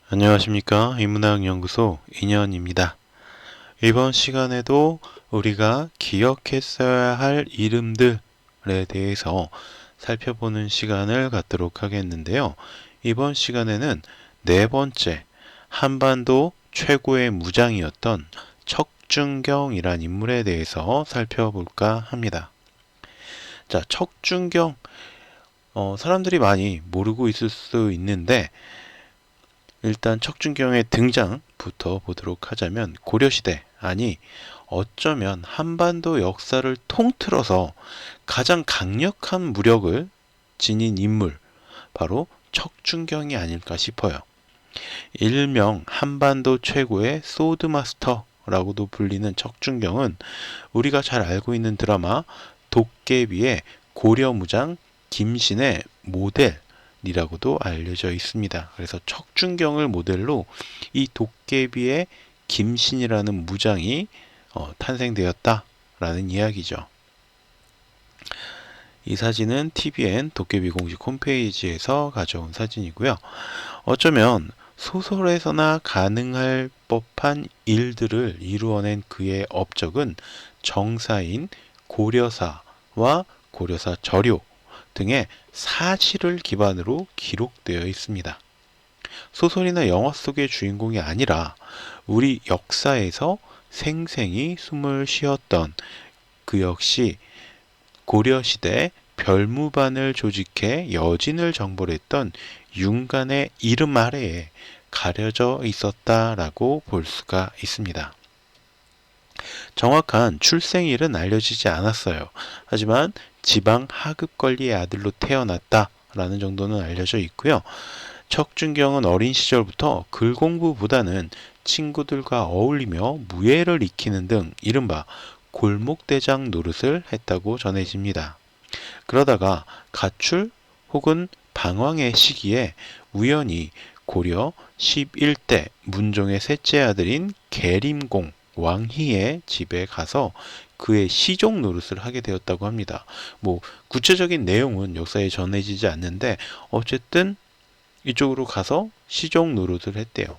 안녕하십니까. 인문학연구소 인현입니다. 이번 시간에도 우리가 기억했어야 할 이름들에 대해서 살펴보는 시간을 갖도록 하겠는데요. 이번 시간에는 네 번째, 한반도 최고의 무장이었던 척준경이란 인물에 대해서 살펴볼까 합니다. 자, 척준경, 사람들이 많이 모르고 있을 수 있는데 일단 척준경의 등장부터 보도록 하자면 고려시대, 아니 어쩌면 한반도 역사를 통틀어서 가장 강력한 무력을 지닌 인물, 바로 척준경이 아닐까 싶어요. 일명 한반도 최고의 소드마스터라고도 불리는 척준경은 우리가 잘 알고 있는 드라마 도깨비의 고려무장 김신의 모델이라고도 알려져 있습니다. 그래서 척준경을 모델로 이 도깨비의 김신이라는 무장이 탄생되었다라는 이야기죠. 이 사진은 TVN 도깨비 공식 홈페이지에서 가져온 사진이고요. 어쩌면 소설에서나 가능할 법한 일들을 이루어낸 그의 업적은 정사인 고려사와 고려사 저료 등의 사실을 기반으로 기록되어 있습니다. 소설이나 영화 속의 주인공이 아니라 우리 역사에서 생생히 숨을 쉬었던 그 역시 고려시대 별무반을 조직해 여진을 정벌했던 윤간의 이름 아래에 가려져 있었다라고 볼 수가 있습니다. 정확한 출생일은 알려지지 않았어요. 하지만 지방 하급 관리의 아들로 태어났다라는 정도는 알려져 있고요. 척준경은 어린 시절부터 글 공부보다는 친구들과 어울리며 무예를 익히는 등 이른바 골목대장 노릇을 했다고 전해집니다. 그러다가 가출 혹은 방황의 시기에 우연히 고려 11대 문종의 셋째 아들인 계림공 왕희의 집에 가서 그의 시종 노릇을 하게 되었다고 합니다. 구체적인 내용은 역사에 전해지지 않는데 어쨌든 이쪽으로 가서 시종 노릇을 했대요.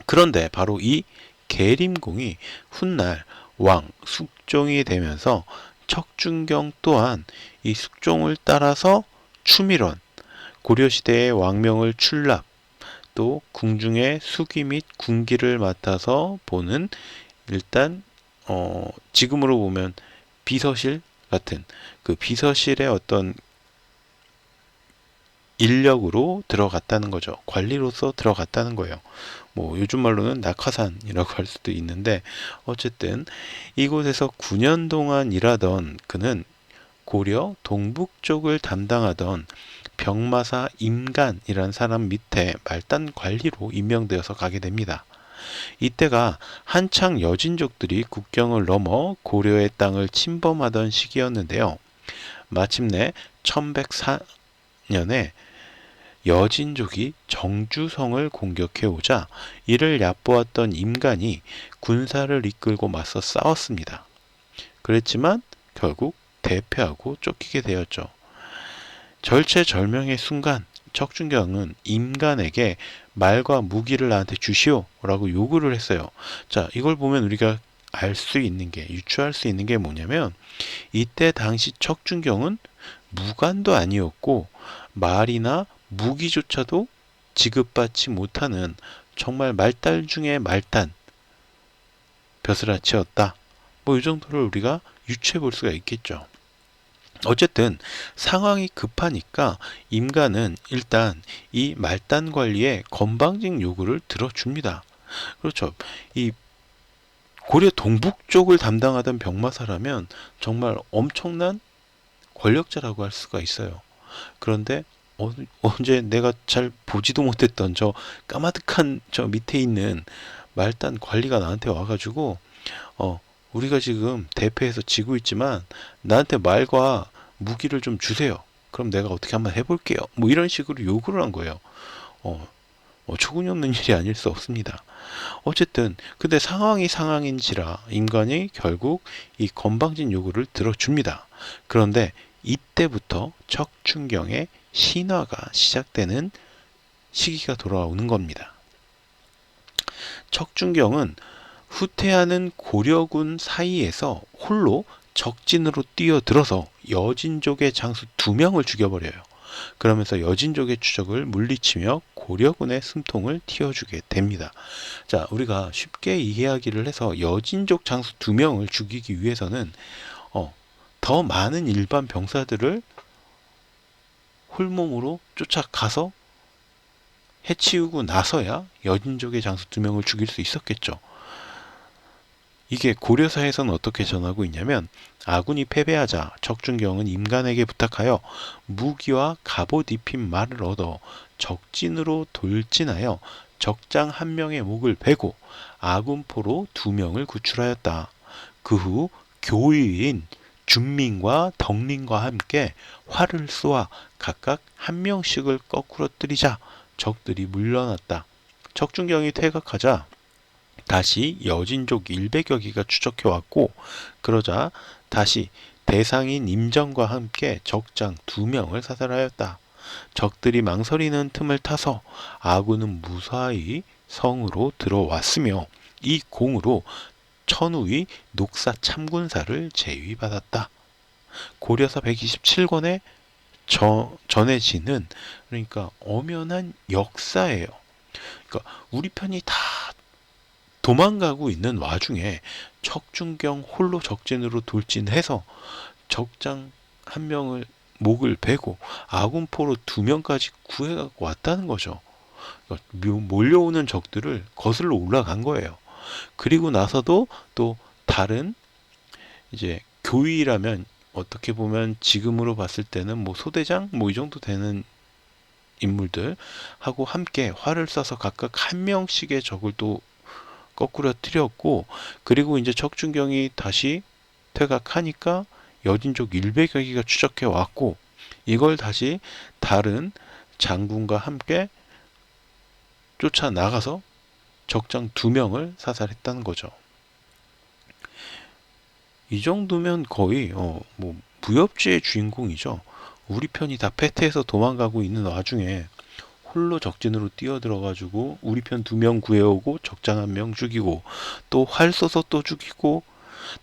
그런데 바로 이 계림공이 훗날 왕 숙종이 되면서 척준경 또한 이 숙종을 따라서 추밀원, 고려시대의 왕명을 출납, 또 궁중의 수기 및 군기를 맡아서 보는 일단 지금으로 보면 비서실 같은 그 비서실의 어떤 인력으로 들어갔다는 거죠. 관리로서 들어갔다는 거예요. 요즘 말로는 낙하산이라고 할 수도 있는데 어쨌든 이곳에서 9년 동안 일하던 그는 고려 동북 쪽을 담당하던 병마사 임간이란 사람 밑에 말단 관리로 임명되어서 가게 됩니다. 이때가 한창 여진족들이 국경을 넘어 고려의 땅을 침범하던 시기였는데요. 마침내 1104년에 여진족이 정주성을 공격해오자 이를 얕보았던 임간이 군사를 이끌고 맞서 싸웠습니다. 그랬지만 결국 대패하고 쫓기게 되었죠. 절체절명의 순간 척준경은 임간에게 말과 무기를 나한테 주시오 라고 요구를 했어요. 자, 이걸 보면 우리가 알 수 있는 게, 유추할 수 있는 게 뭐냐면 이때 당시 척준경은 무관도 아니었고 말이나 무기조차도 지급받지 못하는 정말 말달 중의 말단 벼슬아치였다. 이 정도를 우리가 유추해 볼 수가 있겠죠. 어쨌든 상황이 급하니까 임간은 일단 이 말단 관리의 건방진 요구를 들어줍니다. 그렇죠. 이 고려 동북 쪽을 담당하던 병마사라면 정말 엄청난 권력자라고 할 수가 있어요. 그런데 언제 내가 잘 보지도 못했던 저 까마득한 저 밑에 있는 말단 관리가 나한테 와가지고 우리가 지금 대패해서 지고 있지만 나한테 말과 무기를 좀 주세요. 그럼 내가 어떻게 한번 해볼게요. 이런 식으로 요구를 한 거예요. 초근이 없는 일이 아닐 수 없습니다. 어쨌든 근데 상황이 상황인지라 임관이 결국 이 건방진 요구를 들어줍니다. 그런데 이때부터 척준경의 신화가 시작되는 시기가 돌아오는 겁니다. 척준경은 후퇴하는 고려군 사이에서 홀로 적진으로 뛰어들어서 여진족의 장수 2명을 죽여버려요. 그러면서 여진족의 추적을 물리치며 고려군의 숨통을 틔워주게 됩니다. 자, 우리가 쉽게 이해하기를 해서 여진족 장수 2명을 죽이기 위해서는 더 많은 일반 병사들을 홀몸으로 쫓아가서 해치우고 나서야 여진족의 장수 2명을 죽일 수 있었겠죠. 이게 고려사에서는 어떻게 전하고 있냐면, 아군이 패배하자 척준경은 임간에게 부탁하여 무기와 갑옷 입힌 말을 얻어 적진으로 돌진하여 적장 1명의 목을 베고 아군포로 2명을 구출하였다. 그 후 교의인 준민과 덕린과 함께 활을 쏘아 각각 1명씩을 거꾸러뜨리자 적들이 물러났다. 척준경이 퇴각하자 다시 여진족 100여 기가 추적해왔고, 그러자 다시 대상인 임정과 함께 적장 2명을 사살하였다. 적들이 망설이는 틈을 타서 아군은 무사히 성으로 들어왔으며 이 공으로 천우의 녹사 참군사를 제위받았다. 고려사 127권에 전해지는, 그러니까 엄연한 역사예요. 그러니까 우리 편이 다 도망가고 있는 와중에 척준경 홀로 적진으로 돌진해서 적장 1명을 목을 베고 아군포로 2명까지 구해갖고 왔다는 거죠. 그러니까 몰려오는 적들을 거슬러 올라간 거예요. 그리고 나서도 또 다른 이제 교위라면 어떻게 보면 지금으로 봤을 때는 뭐 소대장 뭐 이 정도 되는 인물들하고 함께 활을 쏴서 각각 1명씩의 적을 또 거꾸로 틀렸고, 그리고 이제 척준경이 다시 퇴각하니까 여진족 100여 기가 추적해 왔고, 이걸 다시 다른 장군과 함께 쫓아나가서 적장 2명을 사살했다는 거죠. 이 정도면 거의 뭐 무협지의 주인공이죠. 우리 편이 다 패퇴해서 도망가고 있는 와중에 홀로 적진으로 뛰어들어가지고 우리 편 2명 구해오고 적장 1명 죽이고 또 활 쏘서 또 죽이고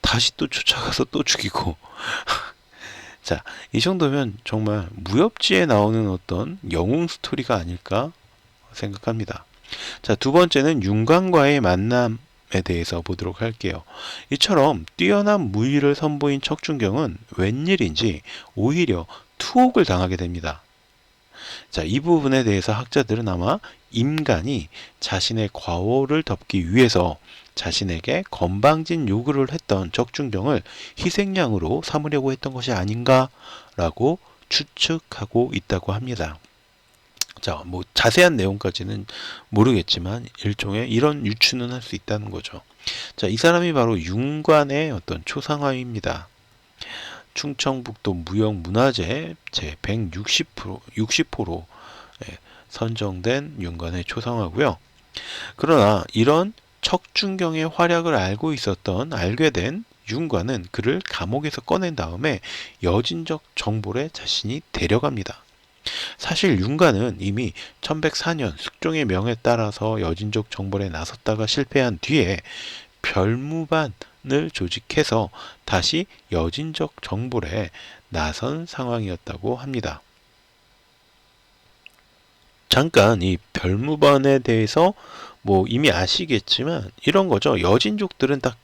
다시 또 쫓아가서 또 죽이고 자, 이 정도면 정말 무협지에 나오는 어떤 영웅 스토리가 아닐까 생각합니다. 자, 두 번째는 윤관과의 만남에 대해서 보도록 할게요. 이처럼 뛰어난 무의를 선보인 척준경은 웬일인지 오히려 투옥을 당하게 됩니다. 자, 이 부분에 대해서 학자들은 아마 임간이 자신의 과오를 덮기 위해서 자신에게 건방진 요구를 했던 척준경을 희생양으로 삼으려고 했던 것이 아닌가라고 추측하고 있다고 합니다. 자, 뭐 자세한 내용까지는 모르겠지만 일종의 이런 유추는 할 수 있다는 거죠. 자, 이 사람이 바로 윤관의 어떤 초상화입니다. 충청북도 무형문화재 제 160호로 선정된 윤관의 초상화고요. 그러나 이런 척준경의 활약을 알게 된 윤관은 그를 감옥에서 꺼낸 다음에 여진족 정벌에 자신이 데려갑니다. 사실 윤관은 이미 1104년 숙종의 명에 따라서 여진족 정벌에 나섰다가 실패한 뒤에 별무반을 조직해서 다시 여진족 정벌에 나선 상황이었다고 합니다. 잠깐 이 별무반에 대해서 뭐 이미 아시겠지만 이런 거죠. 여진족들은 다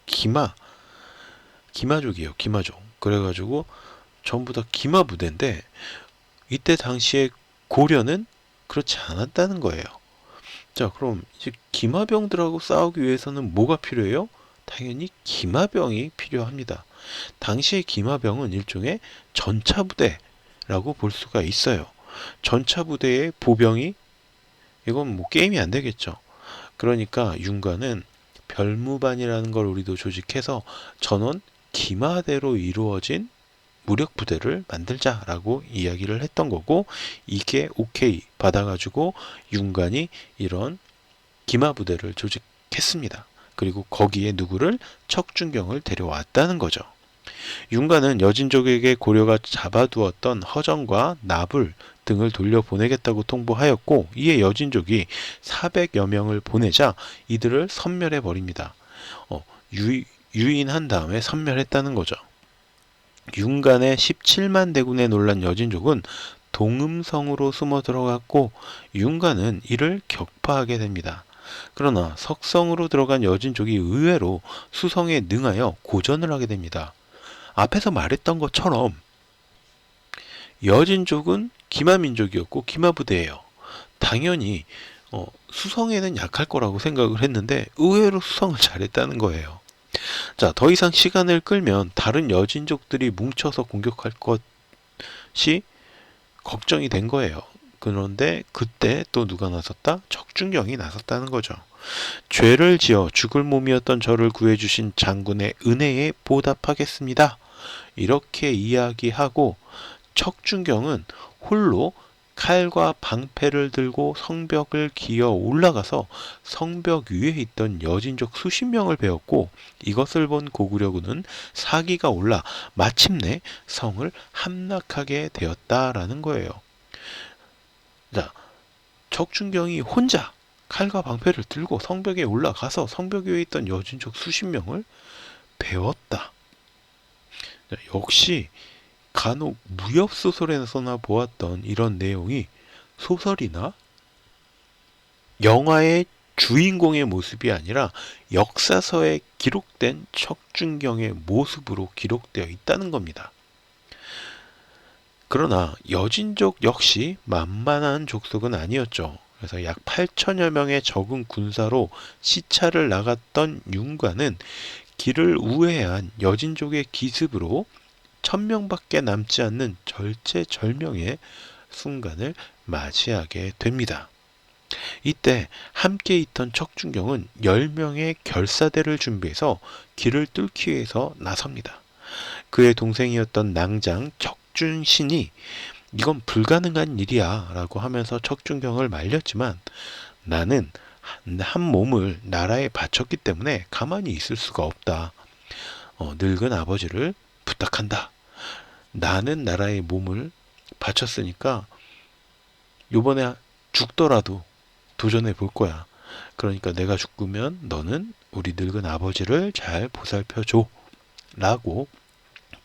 기마족이에요. 기마족. 그래가지고 전부 다 기마 부대인데 이때 당시에 고려는 그렇지 않았다는 거예요. 자, 그럼 이제 기마병들하고 싸우기 위해서는 뭐가 필요해요? 당연히 기마병이 필요합니다. 당시의 기마병은 일종의 전차부대라고 볼 수가 있어요. 전차부대의 보병이 이건 뭐 게임이 안 되겠죠. 그러니까 윤관은 별무반이라는 걸 우리도 조직해서 전원 기마대로 이루어진 무력 부대를 만들자라고 이야기를 했던 거고, 이게 오케이 받아가지고 윤관이 이런 기마 부대를 조직했습니다. 그리고 거기에 누구를 척준경을 데려왔다는 거죠. 윤가는 여진족에게 고려가 잡아두었던 허정과 나불 등을 돌려보내겠다고 통보하였고, 이에 여진족이 400여 명을 보내자 이들을 섬멸해버립니다. 유인한 다음에 섬멸했다는 거죠. 윤간의 17만 대군에 놀란 여진족은 동음성으로 숨어 들어갔고, 윤간은 이를 격파하게 됩니다. 그러나 석성으로 들어간 여진족이 의외로 수성에 능하여 고전을 하게 됩니다. 앞에서 말했던 것처럼 여진족은 기마민족이었고 기마부대예요. 당연히 수성에는 약할 거라고 생각을 했는데 의외로 수성을 잘했다는 거예요. 자, 더 이상 시간을 끌면 다른 여진족들이 뭉쳐서 공격할 것이 걱정이 된 거예요. 그런데 그때 또 누가 나섰다? 척준경이 나섰다는 거죠. 죄를 지어 죽을 몸이었던 저를 구해주신 장군의 은혜에 보답하겠습니다. 이렇게 이야기하고 척준경은 홀로 칼과 방패를 들고 성벽을 기어 올라가서 성벽 위에 있던 여진족 수십 명을 베었고, 이것을 본 고구려군은 사기가 올라 마침내 성을 함락하게 되었다라는 거예요. 자, 척준경이 혼자 칼과 방패를 들고 성벽에 올라가서 성벽 위에 있던 여진족 수십 명을 베었다. 자, 역시 간혹 무협소설에서나 보았던 이런 내용이 소설이나 영화의 주인공의 모습이 아니라 역사서에 기록된 척준경의 모습으로 기록되어 있다는 겁니다. 그러나 여진족 역시 만만한 족속은 아니었죠. 그래서 약 8천여 명의 적은 군사로 시차를 나갔던 윤관은 길을 우회한 여진족의 기습으로 1000명밖에 남지 않는 절체절명의 순간을 맞이하게 됩니다. 이때 함께 있던 척준경은 10명의 결사대를 준비해서 길을 뚫기 위해서 나섭니다. 그의 동생이었던 낭장 척준신이 이건 불가능한 일이야 라고 하면서 척준경을 말렸지만, 나는 한 몸을 나라에 바쳤기 때문에 가만히 있을 수가 없다. 늙은 아버지를 부탁한다. 나는 나라의 몸을 바쳤으니까 요번에 죽더라도 도전해 볼 거야. 그러니까 내가 죽으면 너는 우리 늙은 아버지를 잘 보살펴줘 라고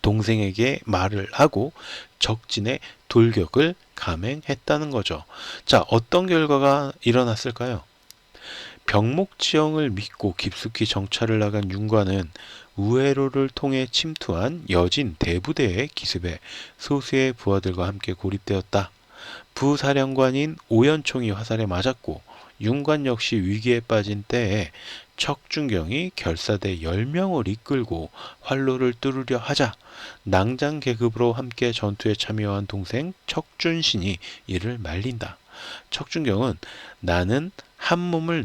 동생에게 말을 하고 적진의 돌격을 감행했다는 거죠. 자, 어떤 결과가 일어났을까요? 병목지형을 믿고 깊숙이 정찰을 나간 윤관은 우회로를 통해 침투한 여진 대부대의 기습에 소수의 부하들과 함께 고립되었다. 부사령관인 오연총이 화살에 맞았고, 윤관 역시 위기에 빠진 때에 척준경이 결사대 10명을 이끌고 활로를 뚫으려 하자 낭장 계급으로 함께 전투에 참여한 동생 척준신이 이를 말린다. 척준경은 나는 한 몸을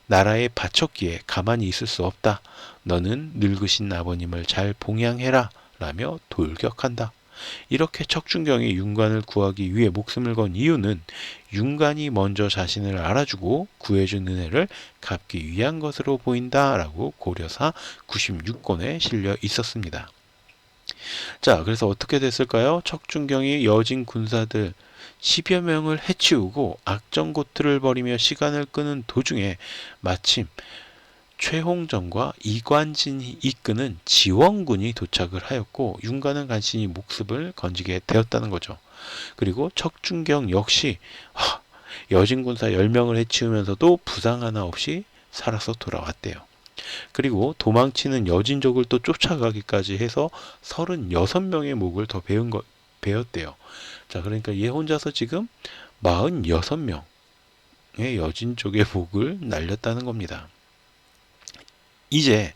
나라에 바쳤기에 가만히 있을 수 없다. 너는 늙으신 아버님을 잘 봉양해라 라며 돌격한다. 이렇게 척준경이 윤관을 구하기 위해 목숨을 건 이유는 윤관이 먼저 자신을 알아주고 구해준 은혜를 갚기 위한 것으로 보인다라고 고려사 96권에 실려 있었습니다. 자, 그래서 어떻게 됐을까요? 척준경이 여진 군사들 10여 명을 해치우고 악정고투를 벌이며 시간을 끄는 도중에 마침 최홍정과 이관진이 이끄는 지원군이 도착을 하였고, 윤관은 간신히 목숨을 건지게 되었다는 거죠. 그리고 척준경 역시 여진군사 10명을 해치우면서도 부상 하나 없이 살아서 돌아왔대요. 그리고 도망치는 여진족을 또 쫓아가기까지 해서 36명의 목을 더 베었대요. 자, 그러니까 얘 혼자서 지금 46명의 여진족의 목을 날렸다는 겁니다. 이제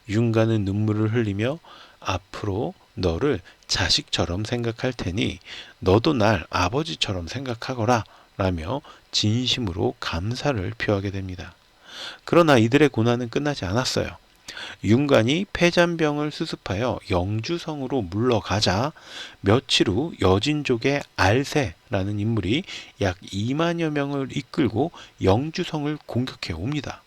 윤관은 눈물을 흘리며 앞으로 너를 자식처럼 생각할 테니 너도 날 아버지처럼 생각하거라 라며 진심으로 감사를 표하게 됩니다. 그러나 이들의 고난은 끝나지 않았어요. 윤관이 폐잔병을 수습하여 영주성으로 물러가자 며칠 후 여진족의 알세라는 인물이 약 2만여 명을 이끌고 영주성을 공격해 옵니다.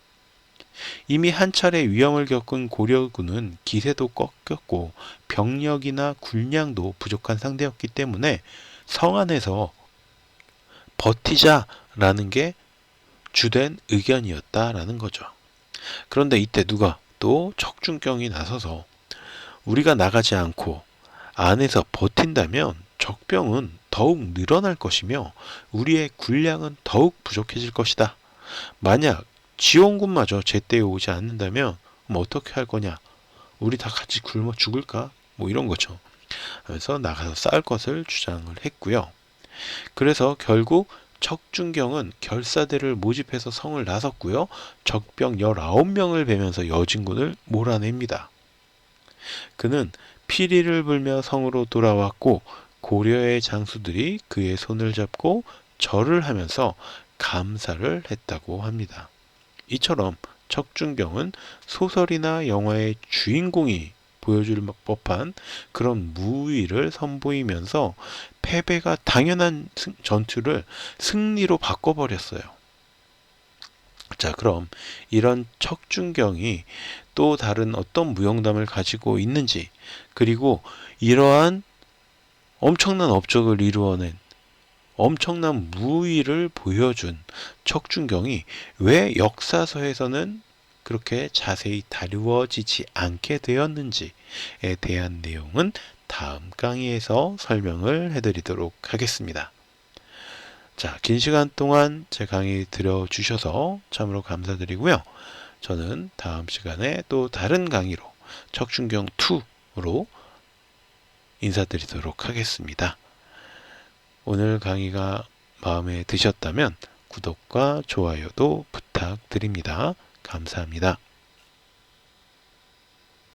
이미 한 차례 위험을 겪은 고려군은 기세도 꺾였고 병력이나 군량도 부족한 상대였기 때문에 성 안에서 버티자라는 게 주된 의견이었다라는 거죠. 그런데 이때 누가 또 척준경이 나서서 우리가 나가지 않고 안에서 버틴다면 적병은 더욱 늘어날 것이며 우리의 군량은 더욱 부족해질 것이다. 만약 지원군마저 제때에 오지 않는다면 어떻게 할 거냐? 우리 다 같이 굶어 죽을까? 뭐 이런 거죠. 그래서 나가서 싸울 것을 주장을 했고요. 그래서 결국 척준경은 결사대를 모집해서 성을 나섰고요. 적병 19명을 베면서 여진군을 몰아냅니다. 그는 피리를 불며 성으로 돌아왔고 고려의 장수들이 그의 손을 잡고 절을 하면서 감사를 했다고 합니다. 이처럼 척준경은 소설이나 영화의 주인공이 보여줄 법한 그런 무위를 선보이면서 패배가 당연한 전투를 승리로 바꿔버렸어요. 자, 그럼 이런 척준경이 또 다른 어떤 무용담을 가지고 있는지, 그리고 이러한 엄청난 업적을 이루어낸 엄청난 무위를 보여준 척준경이 왜 역사서에서는 그렇게 자세히 다루어지지 않게 되었는지에 대한 내용은 다음 강의에서 설명을 해드리도록 하겠습니다. 자, 긴 시간 동안 제 강의 들어주셔서 참으로 감사드리고요. 저는 다음 시간에 또 다른 강의로 척준경 2로 인사드리도록 하겠습니다. 오늘 강의가 마음에 드셨다면 구독과 좋아요도 부탁드립니다. 감사합니다.